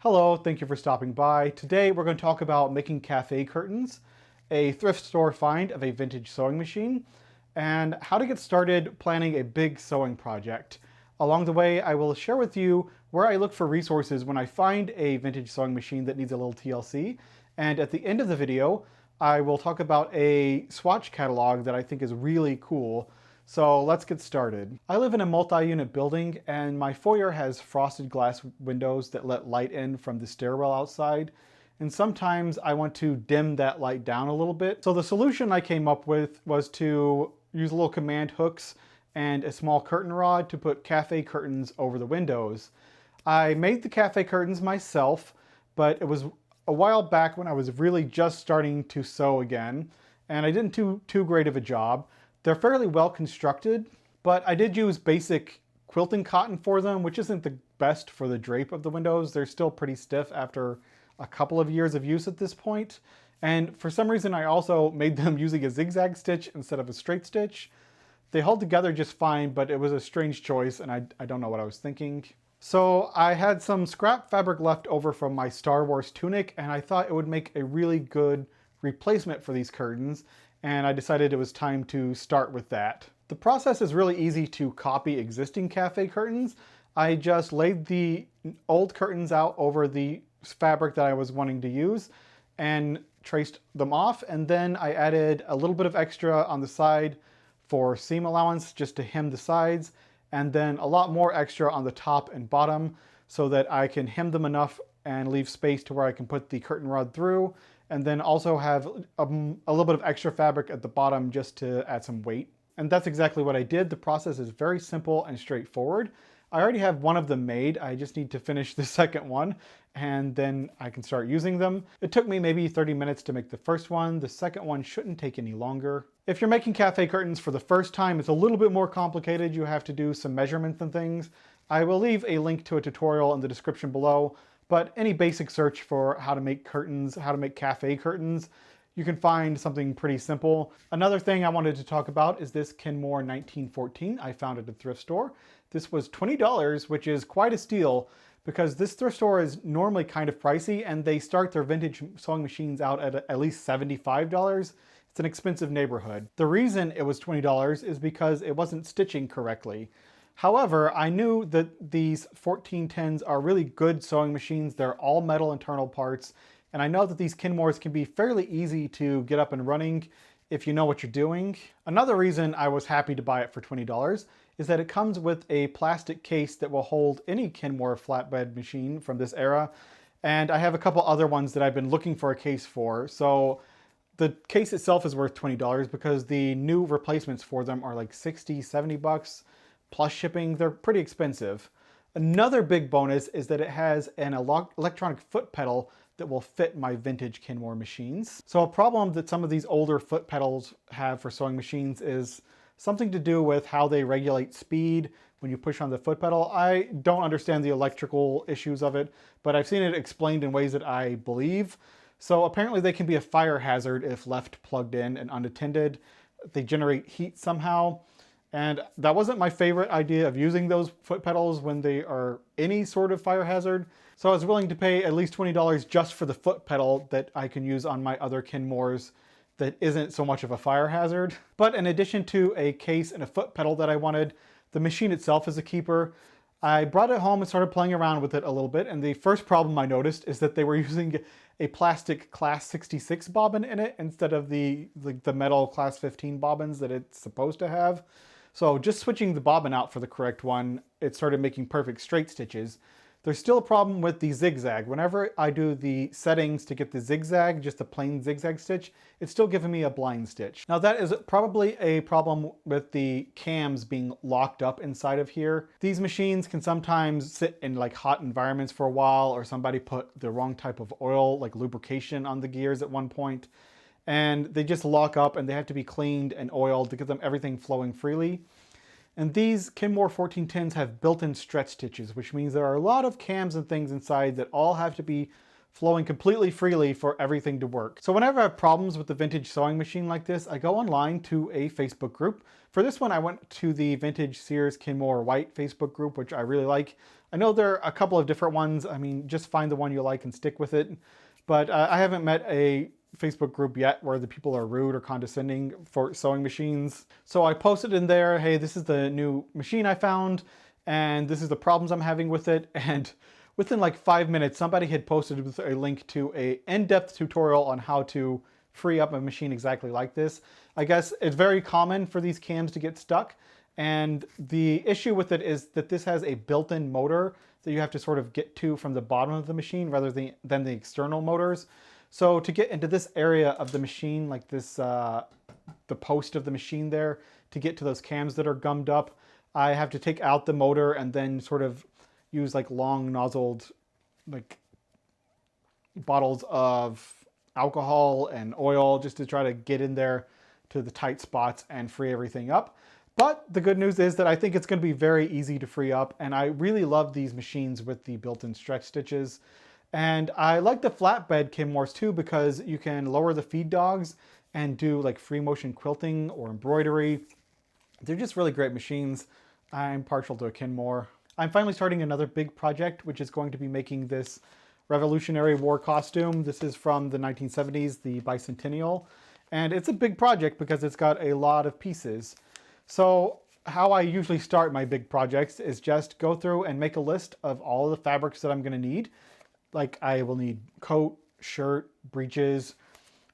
Hello, thank you for stopping by. Today we're going to talk about making cafe curtains, a thrift store find of a vintage sewing machine, and how to get started planning a big sewing project. Along the way, I will share with you where I look for resources when I find a vintage sewing machine that needs a little TLC. And at the end of the video, I will talk about a swatch catalog that I think is really cool. So let's get started. I live in a multi-unit building and my foyer has frosted glass windows that let light in from the stairwell outside. And sometimes I want to dim that light down a little bit. So the solution I came up with was to use little command hooks and a small curtain rod to put cafe curtains over the windows. I made the cafe curtains myself, but it was a while back when I was really just starting to sew again, and I didn't do too great of a job. They're fairly well constructed, but I did use basic quilting cotton for them, which isn't the best for the drape of the windows. They're still pretty stiff after a couple of years of use at this point. And for some reason, I also made them using a zigzag stitch instead of a straight stitch. They hold together just fine, but it was a strange choice and I don't know what I was thinking. So I had some scrap fabric left over from my Star Wars tunic, and I thought it would make a really good replacement for these curtains. And I decided it was time to start with that. The process is really easy to copy existing cafe curtains. I just laid the old curtains out over the fabric that I was wanting to use and traced them off, and then I added a little bit of extra on the side for seam allowance just to hem the sides, and then a lot more extra on the top and bottom so that I can hem them enough and leave space to where I can put the curtain rod through, and then also have a little bit of extra fabric at the bottom just to add some weight. And that's exactly what I did. The process is very simple and straightforward. I already have one of them made. I just need to finish the second one and then I can start using them. It took me maybe 30 minutes to make the first one. The second one shouldn't take any longer. If you're making cafe curtains for the first time, it's a little bit more complicated. You have to do some measurements and things. I will leave a link to a tutorial in the description below. But any basic search for how to make curtains, how to make cafe curtains, you can find something pretty simple. Another thing I wanted to talk about is this Kenmore 1914 I found at a thrift store. This was $20, which is quite a steal because this thrift store is normally kind of pricey and they start their vintage sewing machines out at least $75. It's an expensive neighborhood. The reason it was $20 is because it wasn't stitching correctly. However, I knew that these 1410s are really good sewing machines. They're all metal internal parts. And I know that these Kenmores can be fairly easy to get up and running if you know what you're doing. Another reason I was happy to buy it for $20 is that it comes with a plastic case that will hold any Kenmore flatbed machine from this era. And I have a couple other ones that I've been looking for a case for. So the case itself is worth $20 because the new replacements for them are like 60, 70 bucks. Plus shipping. They're pretty expensive. Another big bonus is that it has an electronic foot pedal that will fit my vintage Kenmore machines. So a problem that some of these older foot pedals have for sewing machines is something to do with how they regulate speed when you push on the foot pedal. I don't understand the electrical issues of it, but I've seen it explained in ways that I believe. So apparently they can be a fire hazard if left plugged in and unattended. They generate heat somehow. And that wasn't my favorite idea of using those foot pedals when they are any sort of fire hazard. So I was willing to pay at least $20 just for the foot pedal that I can use on my other Kenmores that isn't so much of a fire hazard. But in addition to a case and a foot pedal that I wanted, the machine itself is a keeper. I brought it home and started playing around with it a little bit. And the first problem I noticed is that they were using a plastic class 66 bobbin in it instead of the metal class 15 bobbins that it's supposed to have. So just switching the bobbin out for the correct one, it started making perfect straight stitches. There's still a problem with the zigzag. Whenever I do the settings to get the zigzag, just a plain zigzag stitch, it's still giving me a blind stitch. Now that is probably a problem with the cams being locked up inside of here. These machines can sometimes sit in like hot environments for a while, or somebody put the wrong type of oil, like lubrication, on the gears at one point. And they just lock up and they have to be cleaned and oiled to get them everything flowing freely. And these Kenmore 1410s have built-in stretch stitches, which means there are a lot of cams and things inside that all have to be flowing completely freely for everything to work. So whenever I have problems with the vintage sewing machine like this, I go online to a Facebook group. For this one, I went to the Vintage Sears Kenmore White Facebook group, which I really like. I know there are a couple of different ones. I mean, just find the one you like and stick with it. But I haven't met a Facebook group yet where the people are rude or condescending for sewing machines. So I posted in there, hey, this is the new machine I found, and this is the problems I'm having with it. And within like 5 minutes, somebody had posted with a link to an in-depth tutorial on how to free up a machine exactly like this. I guess it's very common for these cams to get stuck. And the issue with it is that this has a built-in motor that you have to sort of get to from the bottom of the machine rather than the external motors. So to get into this area of the machine, like this, the post of the machine there, to get to those cams that are gummed up, I have to take out the motor and then sort of use like long nozzled like bottles of alcohol and oil just to try to get in there to the tight spots and free everything up. But the good news is that I think it's going to be very easy to free up, and I really love these machines with the built-in stretch stitches. And I like the flatbed Kenmores too because you can lower the feed dogs and do like free motion quilting or embroidery. They're just really great machines. I'm partial to a Kenmore. I'm finally starting another big project, which is going to be making this Revolutionary War costume. This is from the 1970s, the bicentennial. And it's a big project because it's got a lot of pieces. So how I usually start my big projects is just go through and make a list of all of the fabrics that I'm going to need. Like I will need coat, shirt, breeches,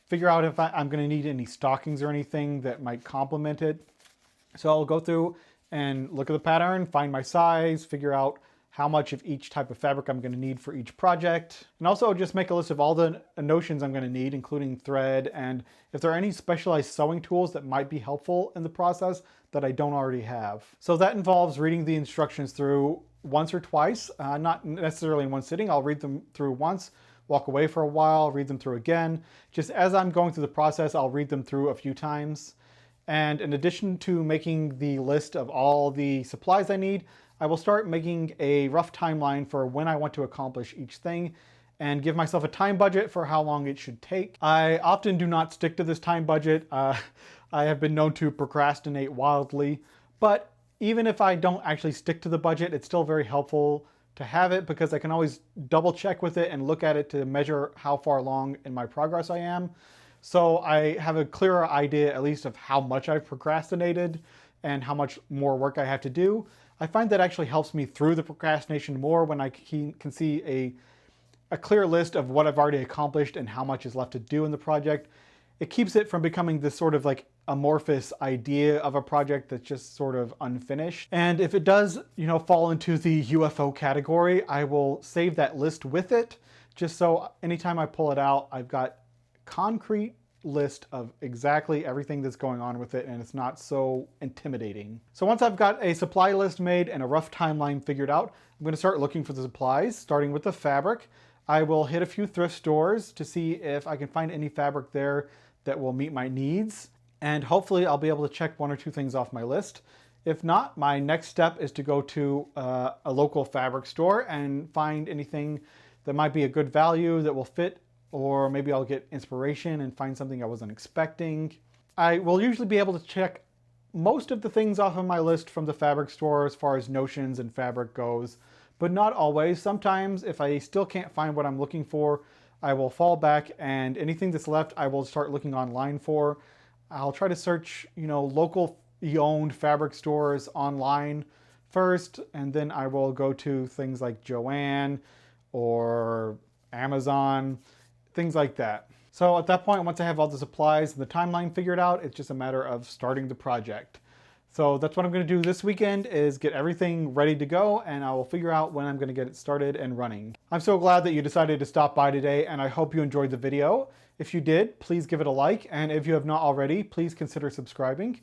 figure out if I'm going to need any stockings or anything that might complement it. So I'll go through and look at the pattern, find my size, figure out how much of each type of fabric I'm going to need for each project. And also just make a list of all the notions I'm going to need, including thread, and if there are any specialized sewing tools that might be helpful in the process that I don't already have. So that involves reading the instructions through once or twice, not necessarily in one sitting. I'll read them through once, walk away for a while, read them through again. Just as I'm going through the process, I'll read them through a few times. And in addition to making the list of all the supplies I need, I will start making a rough timeline for when I want to accomplish each thing and give myself a time budget for how long it should take. I often do not stick to this time budget. I have been known to procrastinate wildly, but even if I don't actually stick to the budget, it's still very helpful to have it because I can always double check with it and look at it to measure how far along in my progress I am. So I have a clearer idea at least of how much I've procrastinated and how much more work I have to do. I find that actually helps me through the procrastination more when I can see a clear list of what I've already accomplished and how much is left to do in the project. It keeps it from becoming this sort of like amorphous idea of a project that's just sort of unfinished. And if it does, fall into the UFO category, I will save that list with it, just so anytime I pull it out, I've got concrete list of exactly everything that's going on with it and it's not so intimidating. So once I've got a supply list made and a rough timeline figured out, I'm going to start looking for the supplies, starting with the fabric. I will hit a few thrift stores to see if I can find any fabric there that will meet my needs, and hopefully I'll be able to check one or two things off my list. If not, my next step is to go to a local fabric store and find anything that might be a good value that will fit, or maybe I'll get inspiration and find something I wasn't expecting. I will usually be able to check most of the things off of my list from the fabric store as far as notions and fabric goes, but not always. Sometimes if I still can't find what I'm looking for, I will fall back and anything that's left I will start looking online for. I'll try to search, local owned fabric stores online first, and then I will go to things like Joann or Amazon, things like that. So at that point, once I have all the supplies and the timeline figured out, it's just a matter of starting the project. So that's what I'm going to do this weekend, is get everything ready to go, and I will figure out when I'm going to get it started and running. I'm so glad that you decided to stop by today, and I hope you enjoyed the video. If you did, please give it a like, and if you have not already, please consider subscribing.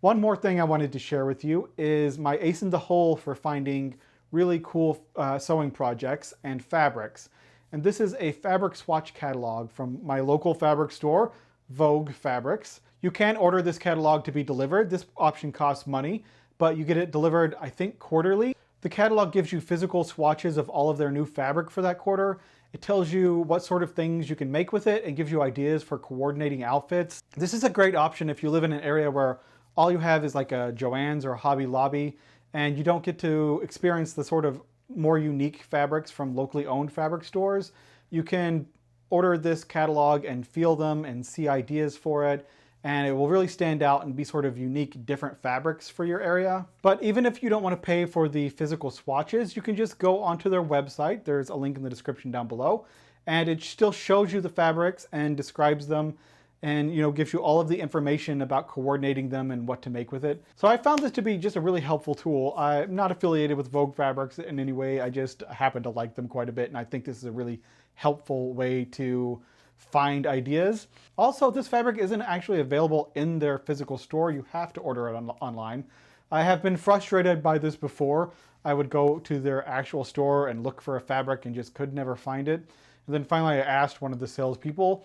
One more thing I wanted to share with you is my ace in the hole for finding really cool sewing projects and fabrics. And this is a fabric swatch catalog from my local fabric store, Vogue Fabrics. You can order this catalog to be delivered. This option costs money, but you get it delivered, I think, quarterly. The catalog gives you physical swatches of all of their new fabric for that quarter. It tells you what sort of things you can make with it and gives you ideas for coordinating outfits. This is a great option if you live in an area where all you have is like a Joann's or a Hobby Lobby and you don't get to experience the sort of more unique fabrics from locally owned fabric stores. You can order this catalog and feel them and see ideas for it, and it will really stand out and be sort of unique, different fabrics for your area. But even if you don't want to pay for the physical swatches, you can just go onto their website. There's a link in the description down below, and it still shows you the fabrics and describes them and gives you all of the information about coordinating them and what to make with it. So I found this to be just a really helpful tool. I'm not affiliated with Vogue Fabrics in any way. I just happen to like them quite a bit, and I think this is a really helpful way to find ideas. Also, this fabric isn't actually available in their physical store. You have to order it online. I have been frustrated by this before. I would go to their actual store and look for a fabric and just could never find it. And then finally I asked one of the salespeople,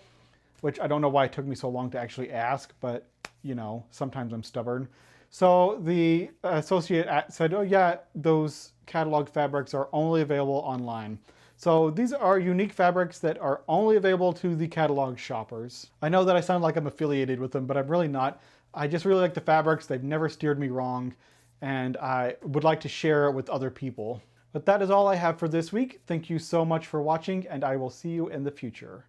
which I don't know why it took me so long to actually ask, but sometimes I'm stubborn. So the associate said, oh yeah, those catalog fabrics are only available online. So these are unique fabrics that are only available to the catalog shoppers. I know that I sound like I'm affiliated with them, but I'm really not. I just really like the fabrics. They've never steered me wrong, and I would like to share it with other people. But that is all I have for this week. Thank you so much for watching, and I will see you in the future.